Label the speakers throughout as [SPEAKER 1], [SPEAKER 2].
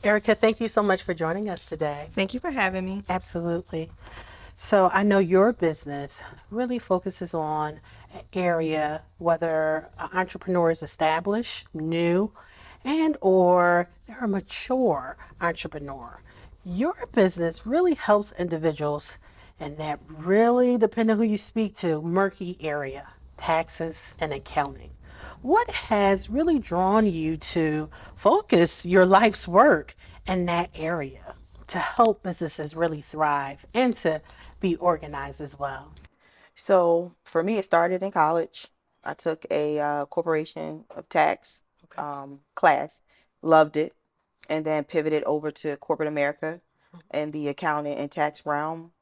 [SPEAKER 1] Erica, thank you so much for joining us today.
[SPEAKER 2] Thank you for having me.
[SPEAKER 1] Absolutely. So I know your business really focuses on an area, whether an entrepreneur is established, new, and or they're a mature entrepreneur. Your business really helps individuals in that really, depending on who you speak to, murky area, taxes and accounting. What has really drawn you to focus your life's work in that area to help businesses really thrive and to be organized as well?
[SPEAKER 2] So for me, it started in college. I took a corporation of tax
[SPEAKER 1] Okay.
[SPEAKER 2] class, loved it, and then pivoted over to corporate America and the accounting and tax realm.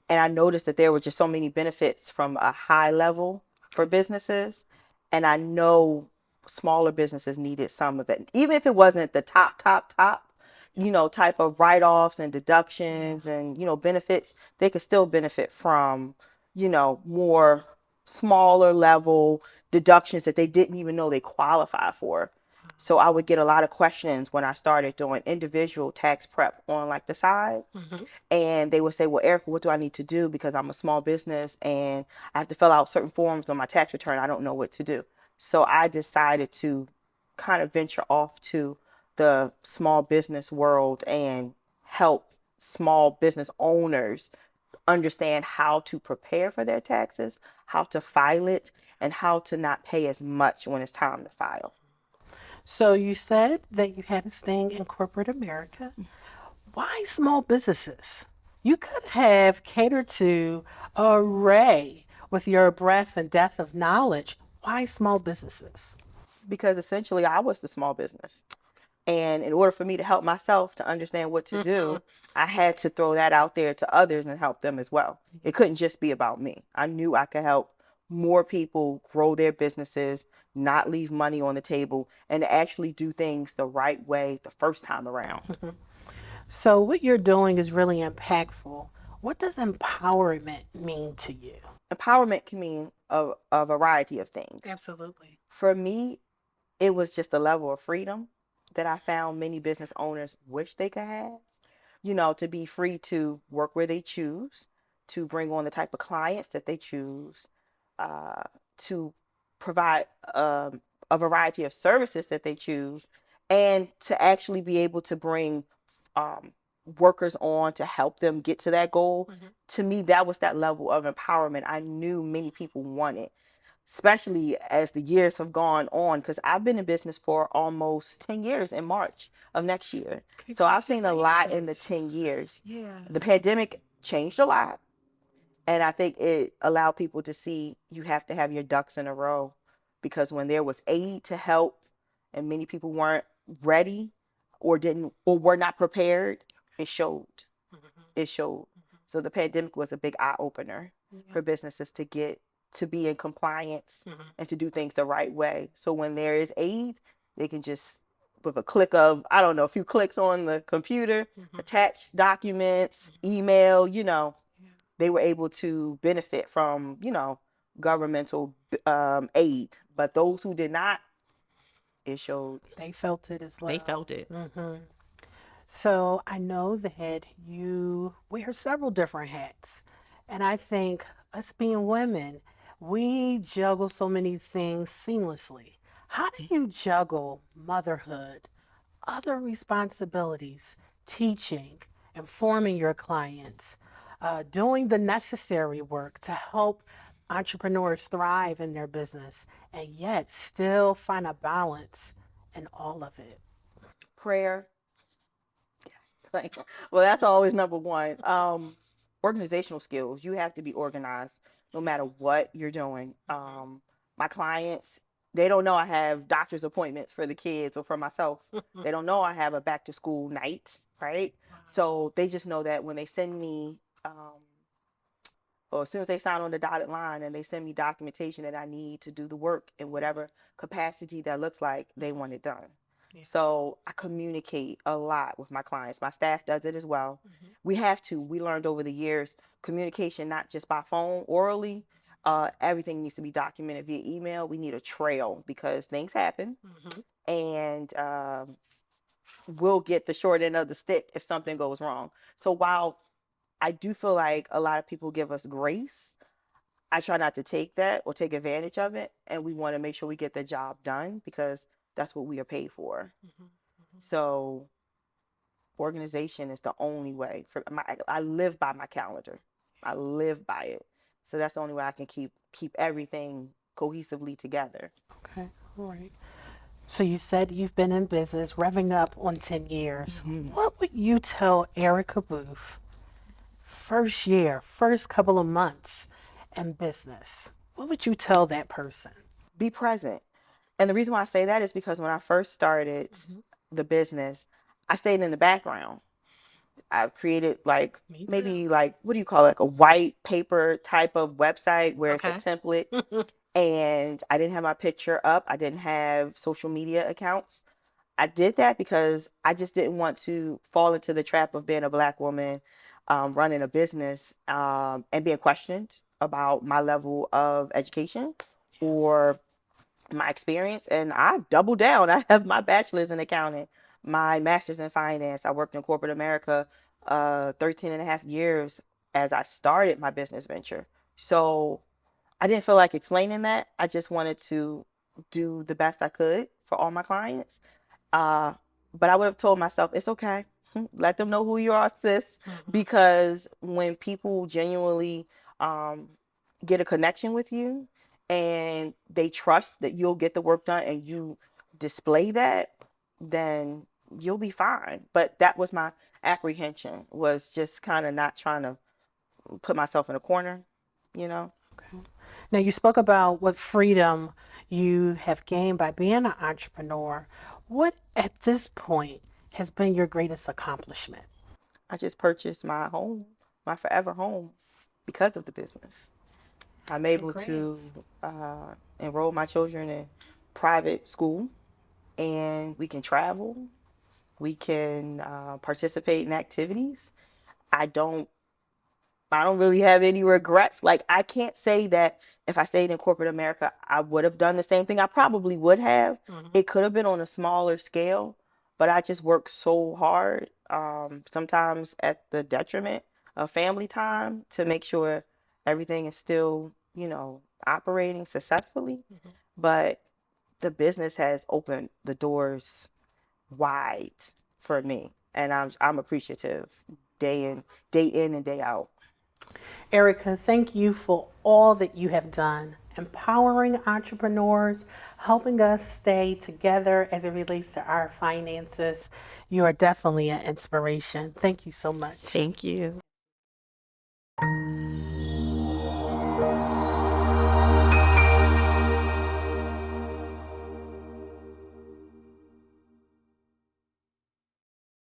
[SPEAKER 2] And I noticed that there were just so many benefits from a high level for
[SPEAKER 1] Okay.
[SPEAKER 2] businesses. And I know smaller businesses needed some of it, even if it wasn't the top, type of write-offs and
[SPEAKER 1] Yeah.
[SPEAKER 2] deductions and, benefits, they could still benefit from, more smaller level deductions that they didn't even know they qualify for. So I would get a lot of questions when I started doing individual tax prep on like the side.
[SPEAKER 1] Hmm.
[SPEAKER 2] And they would say, well, Erica, what do I need to do? Because I'm a small business and I have to fill out certain forms on my tax return. I don't know what to do. So I decided to kind of venture off to the small business world and help small business owners understand how to prepare for their taxes, how to file it, and how to not pay as much when it's time to file.
[SPEAKER 1] So you said that you had a sting in corporate America. Why small businesses? You could have catered to an array with your breadth and depth of knowledge. Why small businesses?
[SPEAKER 2] Because essentially I was the small business. And in order for me to help myself to understand what to
[SPEAKER 1] Mhm.
[SPEAKER 2] do, I had to throw that out there to others and help them as well. It couldn't just be about me. I knew I could help more people grow their businesses, not leave money on the table, and actually do things the right way the first time around.
[SPEAKER 1] So, what you're doing is really impactful. What does empowerment mean to you?
[SPEAKER 2] Empowerment can mean a variety of things.
[SPEAKER 1] Absolutely.
[SPEAKER 2] For me, it was just a level of freedom that I found many business owners wish they could have. To be free to work where they choose, to bring on the type of clients that they choose, uh, to provide a variety of services that they choose, and to actually be able to bring um, workers on to help them get to that goal.
[SPEAKER 1] Mhm.
[SPEAKER 2] To me, that was that level of empowerment I knew many people wanted, especially as the years have gone on, because I've been in business for almost 10 years in March of next year. So I've seen a lot in the
[SPEAKER 1] Congratulations.
[SPEAKER 2] 10 years.
[SPEAKER 1] Yeah.
[SPEAKER 2] The pandemic changed a lot, and I think it allowed people to see you have to have your ducks in a row, because when there was aid to help and many people weren't ready or didn't or were not prepared, it showed.
[SPEAKER 1] Mhm.
[SPEAKER 2] It showed. So the pandemic was a big eye opener
[SPEAKER 1] Yeah.
[SPEAKER 2] for businesses to be in compliance
[SPEAKER 1] Mhm.
[SPEAKER 2] and to do things the right way. So when there is aid, they can just with a click of, I don't know, a few clicks on the computer,
[SPEAKER 1] Mhm.
[SPEAKER 2] attach documents, email,
[SPEAKER 1] Yeah.
[SPEAKER 2] they were able to benefit from, governmental aid. But those who did not, it showed.
[SPEAKER 1] They felt it as
[SPEAKER 2] They
[SPEAKER 1] well.
[SPEAKER 2] felt it.
[SPEAKER 1] Hmm. So I know that you wear several different hats. And I think us being women, we juggle so many things seamlessly. How do you juggle motherhood, other responsibilities, teaching, informing your clients, doing the necessary work to help entrepreneurs thrive in their business, and yet still find a balance in all of it?
[SPEAKER 2] Prayer. Like, well, that's always number one. Organizational skills. You have to be organized no matter what you're doing. My clients, they don't know I have doctor's appointments for the kids or for myself. They don't know I have a back to school night, right? So they just know that when they send me, or as soon as they sign on the dotted line and they send me documentation that I need to do the work in whatever capacity that looks like, they want it done.
[SPEAKER 1] Yeah.
[SPEAKER 2] So I communicate a lot with my clients. My staff does it as well. We have to. We learned over the years communication, not just by phone, orally. Everything needs to be documented via email. We need a trail because things happen.
[SPEAKER 1] Mhm.
[SPEAKER 2] And will get the short end of the stick if something goes wrong. So while I do feel like a lot of people give us grace, I try not to take that or take advantage of it. And we want to make sure we get the job done because that's what we are paid for. So organization is the only way for I live by my calendar. I live by it. So that's the only way I can keep everything cohesively together.
[SPEAKER 1] Okay, all right. So you said you've been in business, revving up on 10 years. What would you tell Erica Booth, first year, first couple of months in business? What would you tell that person?
[SPEAKER 2] Be present. And the reason why I say that is because when I first started the business, I stayed in the background. I've created like
[SPEAKER 1] Me too.
[SPEAKER 2] maybe like what do you call it? Like a white paper type of website where
[SPEAKER 1] Okay.
[SPEAKER 2] it's a template. And I didn't have my picture up. I didn't have social media accounts. I did that because I just didn't want to fall into the trap of being a Black woman running a business and being questioned about my level of education or my experience. And I doubled down. I have my bachelor's in accounting, my master's in finance. I worked in corporate America 13 and a half years as I started my business venture. So I didn't feel like explaining that. I just wanted to do the best I could for all my clients. Uh, but I would have told myself, it's okay. Let them know who you are, sis. Because when people genuinely um, get a connection with you and they trust that you'll get the work done and you display that, then you'll be fine. But that was my apprehension, was just kind of not trying to put myself in a corner, you know?
[SPEAKER 1] Okay. Now, you spoke about what freedom you have gained by being an entrepreneur. What, at this point, has been your greatest accomplishment?
[SPEAKER 2] I just purchased my home, my forever home, because of the business. I'm able to
[SPEAKER 1] Congrats.
[SPEAKER 2] enroll my children in private school, and we can travel. We can participate in activities. I don't I don't really have any regrets. Like, I can't say that if I stayed in corporate America, I would have done the same thing. I probably would have. It could have been on a smaller scale, but I just worked so hard, sometimes at the detriment of family time, to make sure everything is still, operating successfully. But the business has opened the doors wide for me, and I'm appreciative day in and day out.
[SPEAKER 1] Erica, thank you for all that you have done, empowering entrepreneurs, helping us stay together as it relates to our finances. You are definitely an inspiration. Thank you so much.
[SPEAKER 2] Thank you.